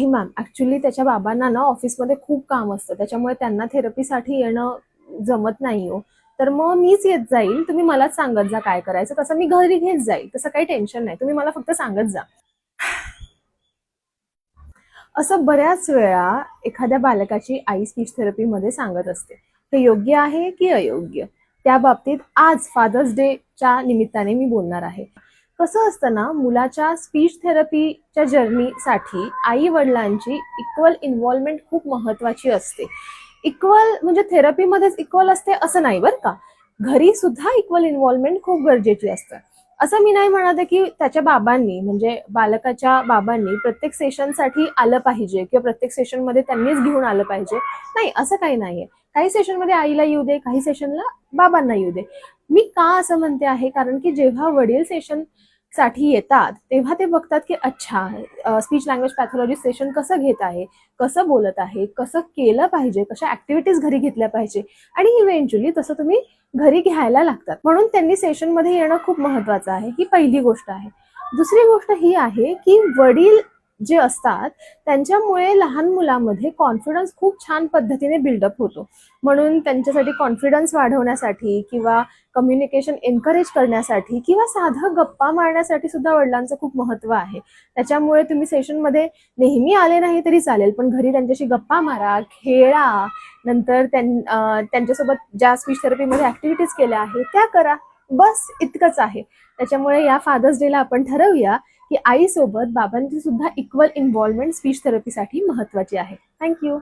Ma'am, actually त्याच्या बाबांना ना ऑफिसमध्ये खूप काम असतं, त्याच्यामुळे त्यांना थेरपीसाठी येणं जमत नाही हो. तर मग मीच येत जाईल, तुम्ही मलाच सांगत जा काय करायचं, तसं मी घरी घेत जाईल, तसं काही टेन्शन नाही, तुम्ही मला फक्त सांगत जा. असं बऱ्याच वेळा एखाद्या बालकाची आई स्पीच थेरपीमध्ये सांगत असते, हे योग्य आहे की अयोग्य. त्या बाबतीत आज फादर्स डेच्या निमित्ताने मी बोलणार आहे. कसं असतं ना, मुलाच्या स्पीच थेरपीच्या जर्नीसाठी आई वडिलांची इक्वल इन्व्हॉल्वमेंट खूप महत्वाची असते. इक्वल म्हणजे थेरपीमध्येच इक्वल असते असं नाही बरं का, घरी सुद्धा इक्वल इन्व्हॉल्वमेंट खूप गरजेची असते. असं मी नाही म्हणत आहे की त्याच्या बाबांनी म्हणजे बालकाच्या बाबांनी प्रत्येक सेशनसाठी आलं पाहिजे किंवा प्रत्येक सेशनमध्ये त्यांनीच घेऊन आलं पाहिजे. नाही, असं काही नाहीये. काही सेशनमध्ये आईला येऊ दे, काही सेशनला बाबांना येऊ दे. मी का असं म्हणते आहे, कारण की जेव्हा वडील सेशन साठी येतात तेव्हा ते बघतात की अच्छा, स्पीच लँग्वेज पॅथॉलॉजी सेशन कसं घेत आहे, कसं बोलत आहे, कसं केलं पाहिजे, कशा ऍक्टिव्हिटीज घरी घेतल्या पाहिजे, आणि इव्हेंच्युअली तसं तुम्ही घरी घ्यायला लागतात. म्हणून त्यांनी सेशनमध्ये येणं खूप महत्वाचं आहे, ही पहिली गोष्ट आहे. दुसरी गोष्ट ही आहे की वडील जे असतात त्यांच्यामुळे लहान मुलामध्ये कॉन्फिडन्स खूप छान पद्धतीने बिल्डअप होतो. म्हणून त्यांच्यासाठी कॉन्फिडन्स वाढवण्यासाठी किंवा कम्युनिकेशन एनकरेज करण्यासाठी किंवा साधं गप्पा मारण्यासाठी सुद्धा वडिलांचं खूप महत्व आहे. त्याच्यामुळे तुम्ही सेशनमध्ये नेहमी आले नाही तरी चालेल, पण घरी त्यांच्याशी गप्पा मारा, खेळा, नंतर त्यांच्यासोबत ज्या स्पीच थेरपीमध्ये ऍक्टिव्हिटीज केल्या आहेत त्या करा. बस इतकंच आहे. त्याच्यामुळे या फादर्स डेला आपण ठरवूया की आईसोबत बाबांची सुद्धा इक्वल इन्व्हॉल्वमेंट स्पीच थेरपीसाठी महत्वाची आहे. थँक्यू.